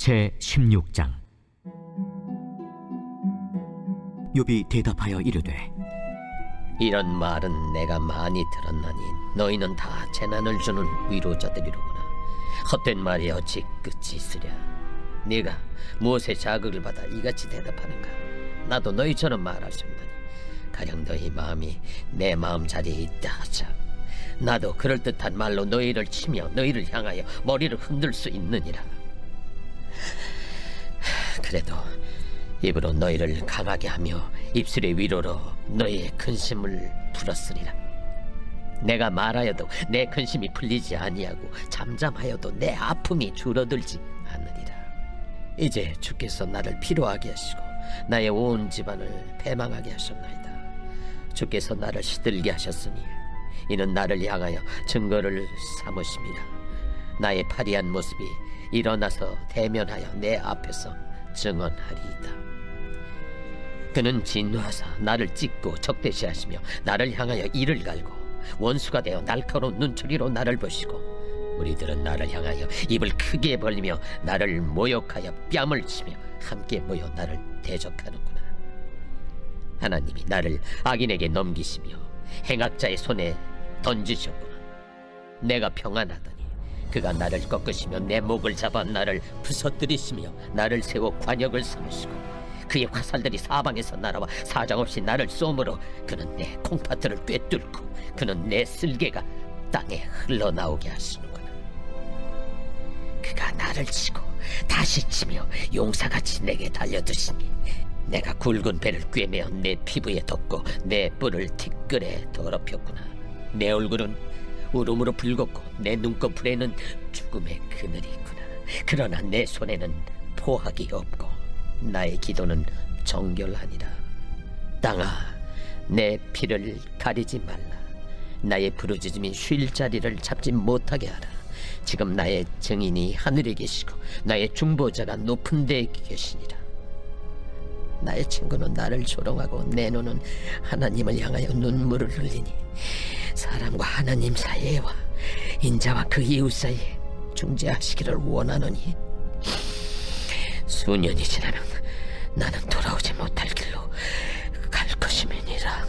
제16장. 욥이 대답하여 이르되, 이런 말은 내가 많이 들었나니 너희는 다 재난을 주는 위로자들이로구나. 헛된 말이 어찌 끝이 있으랴. 네가 무엇에 자극을 받아 이같이 대답하는가? 나도 너희처럼 말할 수 있나니 가령 너희 마음이 내 마음 자리에 있다 하자. 나도 그럴듯한 말로 너희를 치며 너희를 향하여 머리를 흔들 수 있느니라. 그래도 입으로 너희를 강하게 하며 입술의 위로로 너희의 근심을 풀었으리라. 내가 말하여도 내 근심이 풀리지 아니하고 잠잠하여도 내 아픔이 줄어들지 않으리라. 이제 주께서 나를 피로하게 하시고 나의 온 집안을 패망하게 하셨나이다. 주께서 나를 시들게 하셨으니 이는 나를 향하여 증거를 삼으심이라. 나의 파리한 모습이 일어나서 대면하여 내 앞에서 증언하리이다. 그는 진노하사 나를 찢고 적대시하시며 나를 향하여 이를 갈고 원수가 되어 날카로운 눈초리로 나를 보시고 우리들은 나를 향하여 입을 크게 벌리며 나를 모욕하여 뺨을 치며 함께 모여 나를 대적하는구나. 하나님이 나를 악인에게 넘기시며 행악자의 손에 던지셨구나. 내가 평안하더니 그가 나를 꺾으시며 내 목을 잡아 나를 부서뜨리시며 나를 세워 관역을 삼으시고 그의 화살들이 사방에서 날아와 사정없이 나를 쏘므로 그는 내 콩팥들을 꿰뚫고 그는 내 쓸개가 땅에 흘러나오게 하시는구나. 그가 나를 치고 다시 치며 용사같이 내게 달려드시니 내가 굵은 배를 꿰매어 내 피부에 덮고 내 뿔을 티끌에 더럽혔구나. 내 얼굴은 울음으로 붉었고 내 눈꺼풀에는 죽음의 그늘이 있구나. 그러나 내 손에는 포악이 없고 나의 기도는 정결하니라. 땅아, 내 피를 가리지 말라. 나의 부르짖음이 쉴 자리를 잡지 못하게 하라. 지금 나의 증인이 하늘에 계시고 나의 중보자가 높은 데에 계시니라. 나의 친구는 나를 조롱하고 내 눈은 하나님을 향하여 눈물을 흘리니 사람과 하나님 사이에와 인자와 그 이웃 사이에 중재하시기를 원하노니 수년이 지나면 나는 돌아오지 못할 길로 갈 것임이니라.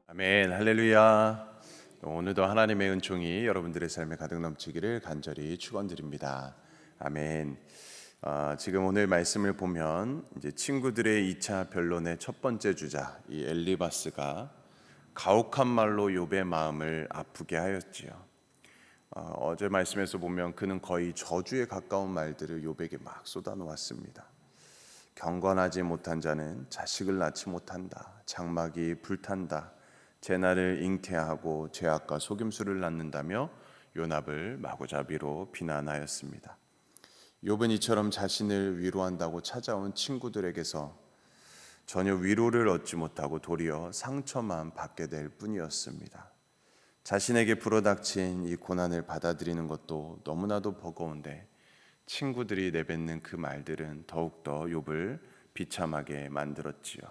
아멘, 할렐루야. 오늘도 하나님의 은총이 여러분들의 삶에 가득 넘치기를 간절히 축원드립니다. 아멘. 지금 오늘 말씀을 보면 이제 친구들의 2차 변론의 첫 번째 주자 이 엘리바스가 가혹한 말로 욥의 마음을 아프게 하였지요. 어제 말씀에서 보면 그는 거의 저주에 가까운 말들을 욥에게 막 쏟아놓았습니다. 경건하지 못한 자는 자식을 낳지 못한다. 장막이 불탄다. 재난을 잉태하고 죄악과 속임수를 낳는다며 요납을 마구잡이로 비난하였습니다. 욥은 이처럼 자신을 위로한다고 찾아온 친구들에게서 전혀 위로를 얻지 못하고 도리어 상처만 받게 될 뿐이었습니다. 자신에게 불어닥친 이 고난을 받아들이는 것도 너무나도 버거운데 친구들이 내뱉는 그 말들은 더욱더 욥을 비참하게 만들었지요.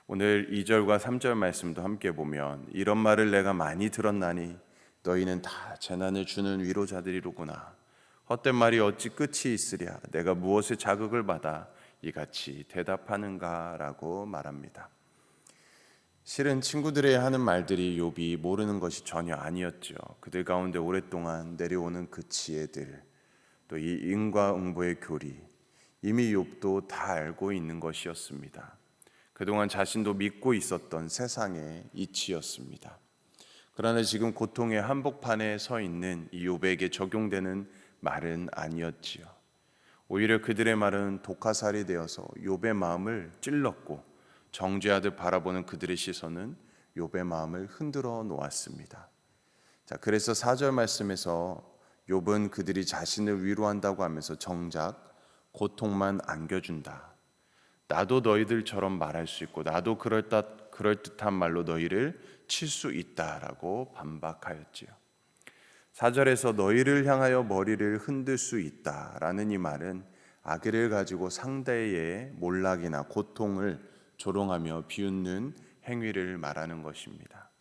오늘 2절과 3절 말씀도 함께 보면 이런 말을 내가 많이 들었나니 너희는 다 재난을 주는 위로자들이로구나. 헛된 말이 어찌 끝이 있으랴. 내가 무엇에 자극을 받아 이같이 대답하는가 라고 말합니다. 실은 친구들의 하는 말들이 욥이 모르는 것이 전혀 아니었죠. 그들 가운데 오랫동안 내려오는 그 지혜들, 또 이 인과응보의 교리, 이미 욥도 다 알고 있는 것이었습니다. 그동안 자신도 믿고 있었던 세상의 이치였습니다. 그러나 지금 고통의 한복판에 서 있는 이 욥에게 적용되는 말은 아니었지요. 오히려 그들의 말은 독화살이 되어서 욥의 마음을 찔렀고 정죄하듯 바라보는 그들의 시선은 욥의 마음을 흔들어 놓았습니다. 자, 그래서 4절 말씀에서 욥은 그들이 자신을 위로한다고 하면서 정작 고통만 안겨준다. 나도 너희들처럼 말할 수 있고 나도 그럴듯한 말로 너희를 칠 수 있다라고 반박하였지요. 4절에서 너희를 향하여 머리를 흔들 수 있다라는 이 말은 악의를 가지고 상대의 몰락이나 고통을 조롱하며 비웃는 행위를 말하는 것입니다.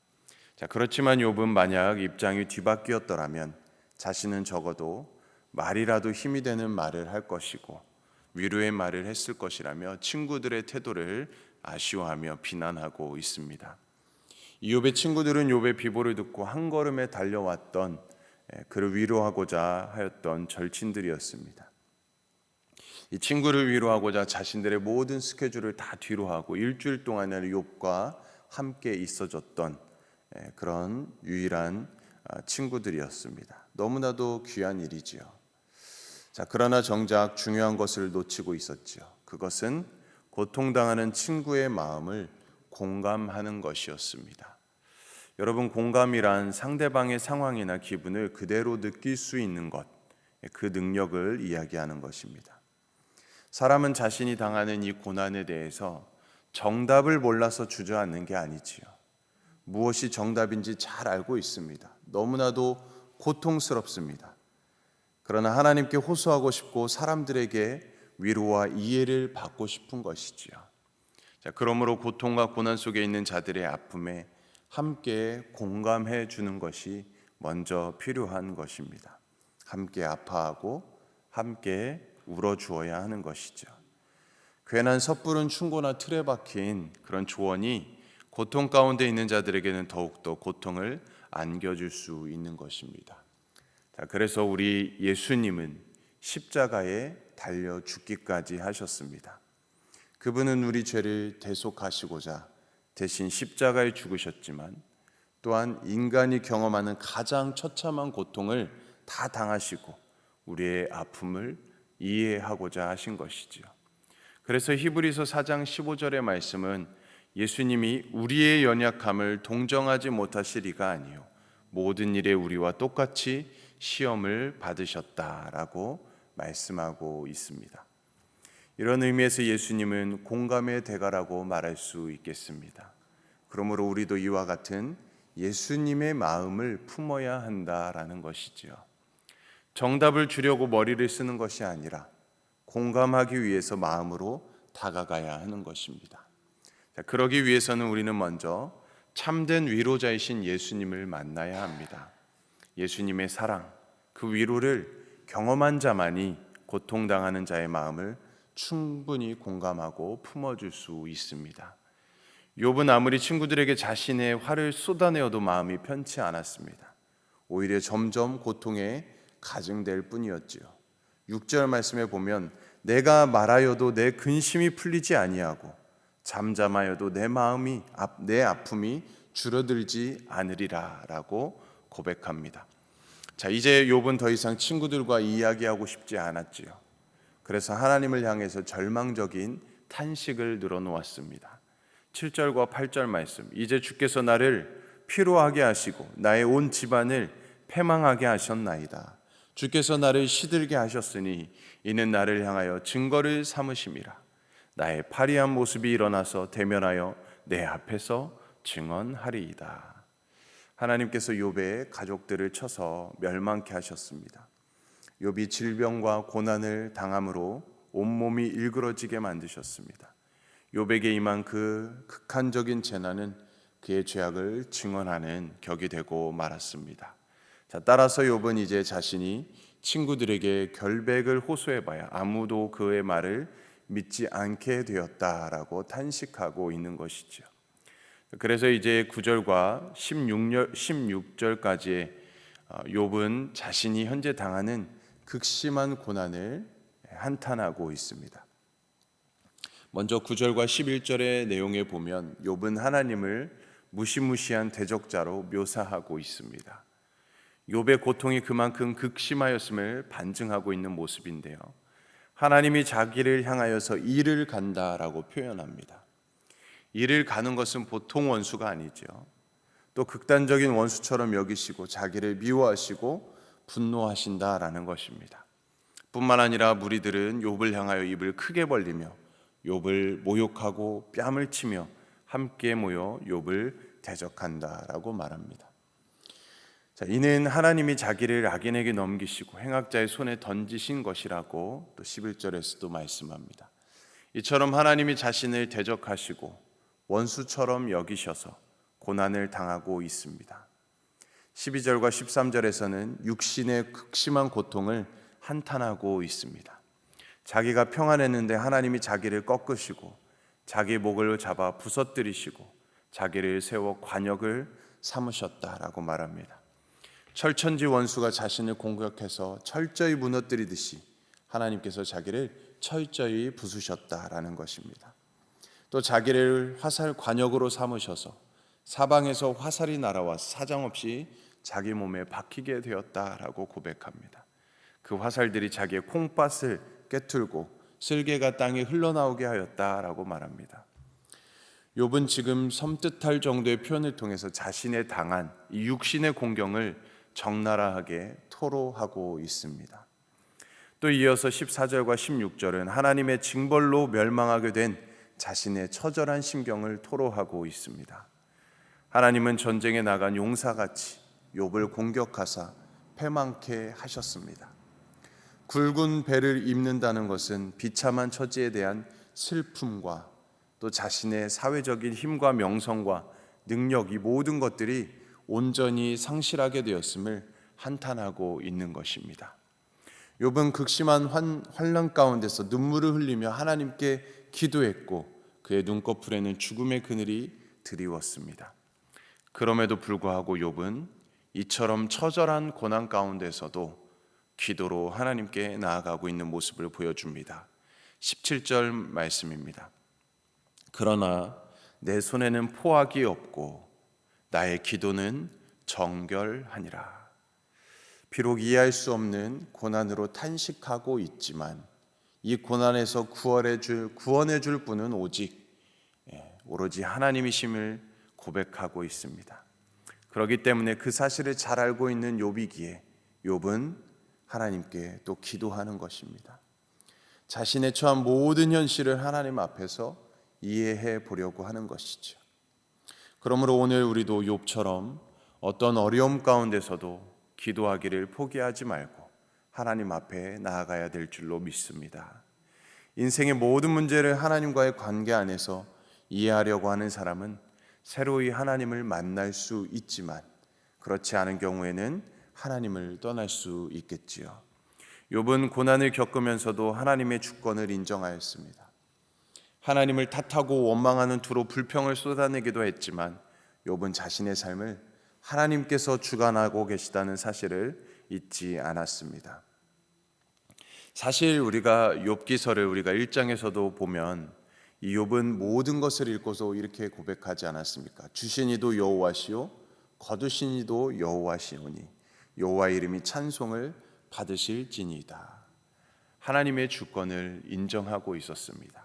자, 그렇지만 욥은 만약 입장이 뒤바뀌었더라면 자신은 적어도 말이라도 힘이 되는 말을 할 것이고 위로의 말을 했을 것이라며 친구들의 태도를 아쉬워하며 비난하고 있습니다. 이욥의 친구들은 욥의 비보를 듣고 한 걸음에 달려왔던 그를 위로하고자 하였던 절친들이었습니다. 이 친구를 위로하고자 자신들의 모든 스케줄을 다 뒤로하고 일주일 동안을 욥과 함께 있어줬던 그런 유일한 친구들이었습니다. 너무나도 귀한 일이지요. 자, 그러나 정작 중요한 것을 놓치고 있었지요. 그것은 고통당하는 친구의 마음을 공감하는 것이었습니다. 여러분, 공감이란 상대방의 상황이나 기분을 그대로 느낄 수 있는 것, 그 능력을 이야기하는 것입니다. 사람은 자신이 당하는 이 고난에 대해서 정답을 몰라서 주저앉는 게 아니지요. 무엇이 정답인지 잘 알고 있습니다. 너무나도 고통스럽습니다. 그러나 하나님께 호소하고 싶고 사람들에게 위로와 이해를 받고 싶은 것이지요. 자, 그러므로 고통과 고난 속에 있는 자들의 아픔에 함께 공감해 주는 것이 먼저 필요한 것입니다. 함께 아파하고 함께 울어주어야 하는 것이죠. 괜한 섣부른 충고나 틀에 박힌 그런 조언이 고통 가운데 있는 자들에게는 더욱더 고통을 안겨줄 수 있는 것입니다. 자, 그래서 우리 예수님은 십자가에 달려 죽기까지 하셨습니다. 그분은 우리 죄를 대속하시고자 대신 십자가에 죽으셨지만 또한 인간이 경험하는 가장 처참한 고통을 다 당하시고 우리의 아픔을 이해하고자 하신 것이지요. 그래서 히브리서 4장 15절의 말씀은 예수님이 우리의 연약함을 동정하지 못하시리가 아니요 모든 일에 우리와 똑같이 시험을 받으셨다라고 말씀하고 있습니다. 이런 의미에서 예수님은 공감의 대가라고 말할 수 있겠습니다. 그러므로 우리도 이와 같은 예수님의 마음을 품어야 한다라는 것이지요. 정답을 주려고 머리를 쓰는 것이 아니라 공감하기 위해서 마음으로 다가가야 하는 것입니다. 자, 그러기 위해서는 우리는 먼저 참된 위로자이신 예수님을 만나야 합니다. 예수님의 사랑, 그 위로를 경험한 자만이 고통당하는 자의 마음을 충분히 공감하고 품어줄 수 있습니다. 욥은 아무리 친구들에게 자신의 화를 쏟아내어도 마음이 편치 않았습니다. 오히려 점점 고통에 가증될 뿐이었지요. 6절 말씀에 보면 내가 말하여도 내 근심이 풀리지 아니하고 잠잠하여도 내 아픔이 줄어들지 않으리라라고 고백합니다. 자, 이제 욥은 더 이상 친구들과 이야기하고 싶지 않았지요. 그래서 하나님을 향해서 절망적인 탄식을 늘어놓았습니다. 7절과 8절 말씀, 이제 주께서 나를 피로하게 하시고 나의 온 집안을 패망하게 하셨나이다. 주께서 나를 시들게 하셨으니 이는 나를 향하여 증거를 삼으심이라. 나의 파리한 모습이 일어나서 대면하여 내 앞에서 증언하리이다. 하나님께서 욥의 가족들을 쳐서 멸망케 하셨습니다. 욥이 질병과 고난을 당함으로 온몸이 일그러지게 만드셨습니다. 욥에게 임한 그 극한적인 재난은 그의 죄악을 증언하는 격이 되고 말았습니다. 자, 따라서 욥은 이제 자신이 친구들에게 결백을 호소해봐야 아무도 그의 말을 믿지 않게 되었다라고 탄식하고 있는 것이죠. 그래서 이제 9절과 16절까지의 욥은 자신이 현재 당하는 극심한 고난을 한탄하고 있습니다. 먼저 9절과 11절의 내용에 보면 욥은 하나님을 무시무시한 대적자로 묘사하고 있습니다. 욥의 고통이 그만큼 극심하였음을 반증하고 있는 모습인데요. 하나님이 자기를 향하여서 이를 간다라고 표현합니다. 이를 가는 것은 보통 원수가 아니죠. 또 극단적인 원수처럼 여기시고 자기를 미워하시고 분노하신다라는 것입니다. 뿐만 아니라 무리들은 욥을 향하여 입을 크게 벌리며 욥을 모욕하고 뺨을 치며 함께 모여 욥을 대적한다라고 말합니다. 자, 이는 하나님이 자기를 악인에게 넘기시고 행악자의 손에 던지신 것이라고 또 11절에서도 말씀합니다. 이처럼 하나님이 자신을 대적하시고 원수처럼 여기셔서 고난을 당하고 있습니다. 12절과 13절에서는 육신의 극심한 고통을 한탄하고 있습니다. 자기가 평안했는데 하나님이 자기를 꺾으시고 자기 목을 잡아 부서뜨리시고 자기를 세워 관역을 삼으셨다라고 말합니다. 철천지 원수가 자신을 공격해서 철저히 무너뜨리듯이 하나님께서 자기를 철저히 부수셨다라는 것입니다. 또 자기를 화살 관역으로 삼으셔서 사방에서 화살이 날아와 사정없이 자기 몸에 박히게 되었다라고 고백합니다. 그 화살들이 자기의 콩밭을 깨뚫고 쓸개가 땅에 흘러나오게 하였다라고 말합니다. 욥은 지금 섬뜩할 정도의 표현을 통해서 자신의 당한 이 육신의 공경을 적나라하게 토로하고 있습니다. 또 이어서 14절과 16절은 하나님의 징벌로 멸망하게 된 자신의 처절한 심경을 토로하고 있습니다. 하나님은 전쟁에 나간 용사같이 욥을 공격하사 패망케 하셨습니다. 굵은 배를 입는다는 것은 비참한 처지에 대한 슬픔과 또 자신의 사회적인 힘과 명성과 능력, 이 모든 것들이 온전히 상실하게 되었음을 한탄하고 있는 것입니다. 욥은 극심한 환난 가운데서 눈물을 흘리며 하나님께 기도했고 그의 눈꺼풀에는 죽음의 그늘이 드리웠습니다. 그럼에도 불구하고 욥은 이처럼 처절한 고난 가운데서도 기도로 하나님께 나아가고 있는 모습을 보여줍니다. 17절 말씀입니다. 그러나 내 손에는 포악이 없고 나의 기도는 정결하니라. 비록 이해할 수 없는 고난으로 탄식하고 있지만 이 고난에서 구원해 줄 분은 오로지 하나님이심을 고백하고 있습니다. 그렇기 때문에 그 사실을 잘 알고 있는 욥이기에 욥은 하나님께 또 기도하는 것입니다. 자신의 처한 모든 현실을 하나님 앞에서 이해해 보려고 하는 것이죠. 그러므로 오늘 우리도 욥처럼 어떤 어려움 가운데서도 기도하기를 포기하지 말고 하나님 앞에 나아가야 될 줄로 믿습니다. 인생의 모든 문제를 하나님과의 관계 안에서 이해하려고 하는 사람은 새로이 하나님을 만날 수 있지만 그렇지 않은 경우에는 하나님을 떠날 수 있겠지요. 욥은 고난을 겪으면서도 하나님의 주권을 인정하였습니다. 하나님을 탓하고 원망하는 투로 불평을 쏟아내기도 했지만 욥은 자신의 삶을 하나님께서 주관하고 계시다는 사실을 잊지 않았습니다. 사실 우리가 욥기서를 우리가 1장에서도 보면 이 욥은 모든 것을 읽고서 이렇게 고백하지 않았습니까? 주신 이도 여호와시요 거두신 이도 여호와시오니 여호와 이름이 찬송을 받으실지니이다. 하나님의 주권을 인정하고 있었습니다.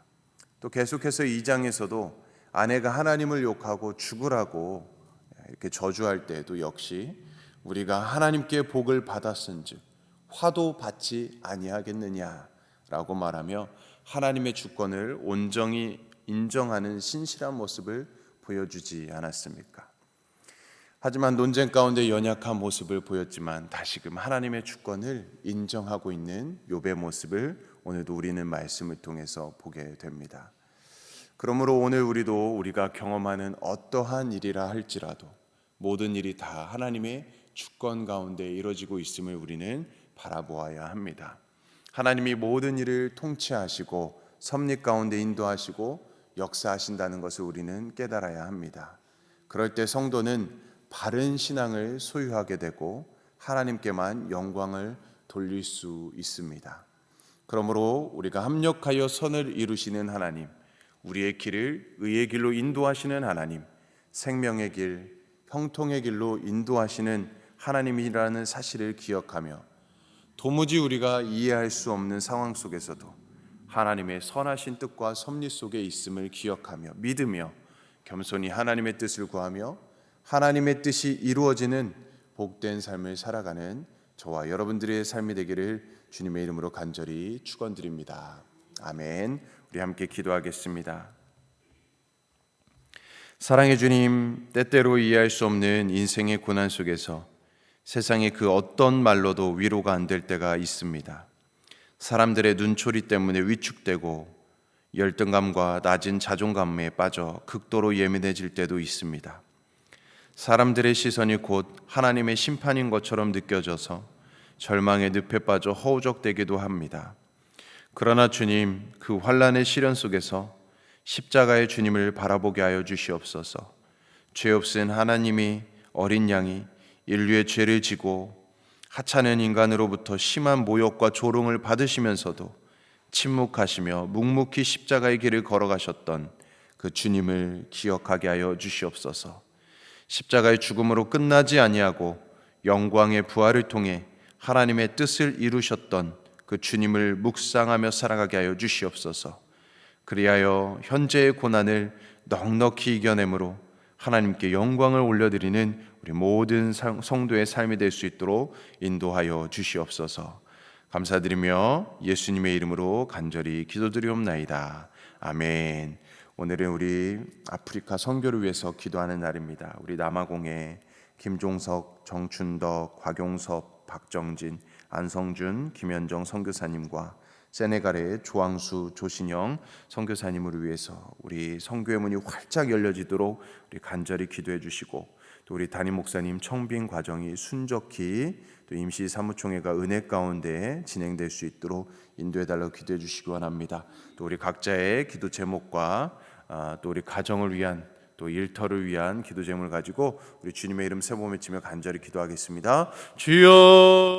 또 계속해서 2장에서도 아내가 하나님을 욕하고 죽으라고 이렇게 저주할 때에도 역시 우리가 하나님께 복을 받았은즉 화도 받지 아니하겠느냐라고 말하며 하나님의 주권을 온전히 인정하는 신실한 모습을 보여주지 않았습니까? 하지만 논쟁 가운데 연약한 모습을 보였지만 다시금 하나님의 주권을 인정하고 있는 욥의 모습을 오늘도 우리는 말씀을 통해서 보게 됩니다. 그러므로 오늘 우리가 경험하는 어떠한 일이라 할지라도 모든 일이 다 하나님의 주권 가운데 이루어지고 있음을 우리는 바라보아야 합니다. 하나님이 모든 일을 통치하시고 섭리 가운데 인도하시고 역사하신다는 것을 우리는 깨달아야 합니다. 그럴 때 성도는 바른 신앙을 소유하게 되고 하나님께만 영광을 돌릴 수 있습니다. 그러므로 우리가 합력하여 선을 이루시는 하나님, 우리의 길을 의의 길로 인도하시는 하나님, 생명의 길, 형통의 길로 인도하시는 하나님이라는 사실을 기억하며 도무지 우리가 이해할 수 없는 상황 속에서도 하나님의 선하신 뜻과 섭리 속에 있음을 기억하며 믿으며 겸손히 하나님의 뜻을 구하며 하나님의 뜻이 이루어지는 복된 삶을 살아가는 저와 여러분들의 삶이 되기를 주님의 이름으로 간절히 축원드립니다. 아멘. 우리 함께 기도하겠습니다. 사랑의 주님, 때때로 이해할 수 없는 인생의 고난 속에서 세상의 그 어떤 말로도 위로가 안 될 때가 있습니다. 사람들의 눈초리 때문에 위축되고 열등감과 낮은 자존감에 빠져 극도로 예민해질 때도 있습니다. 사람들의 시선이 곧 하나님의 심판인 것처럼 느껴져서 절망의 늪에 빠져 허우적대기도 합니다. 그러나 주님, 그 환난의 시련 속에서 십자가의 주님을 바라보게 하여 주시옵소서. 죄 없은 하나님이, 어린 양이 인류의 죄를 지고 하찮은 인간으로부터 심한 모욕과 조롱을 받으시면서도 침묵하시며 묵묵히 십자가의 길을 걸어가셨던 그 주님을 기억하게 하여 주시옵소서. 십자가의 죽음으로 끝나지 아니하고 영광의 부활을 통해 하나님의 뜻을 이루셨던 그 주님을 묵상하며 살아가게 하여 주시옵소서. 그리하여 현재의 고난을 넉넉히 이겨내므로 하나님께 영광을 올려드리는 우리 모든 성도의 삶이 될 수 있도록 인도하여 주시옵소서. 감사드리며 예수님의 이름으로 간절히 기도드리옵나이다. 아멘. 오늘은 우리 아프리카 선교를 위해서 기도하는 날입니다. 우리 남아공의 김종석, 정춘덕, 곽용섭, 박정진, 안성준, 김현정 선교사님과 세네갈의 조항수, 조신영 선교사님을 위해서 우리 선교의 문이 활짝 열려지도록 우리 간절히 기도해 주시고, 또 우리 담임 목사님 청빙 과정이 순적히 또 임시 사무총회가 은혜 가운데 진행될 수 있도록 인도해 달라고 기도해 주시기 원합니다. 또 우리 각자의 기도 제목과 또 우리 가정을 위한, 또 일터를 위한 기도 제목을 가지고 우리 주님의 이름 세 번 외치며 간절히 기도하겠습니다. 주여.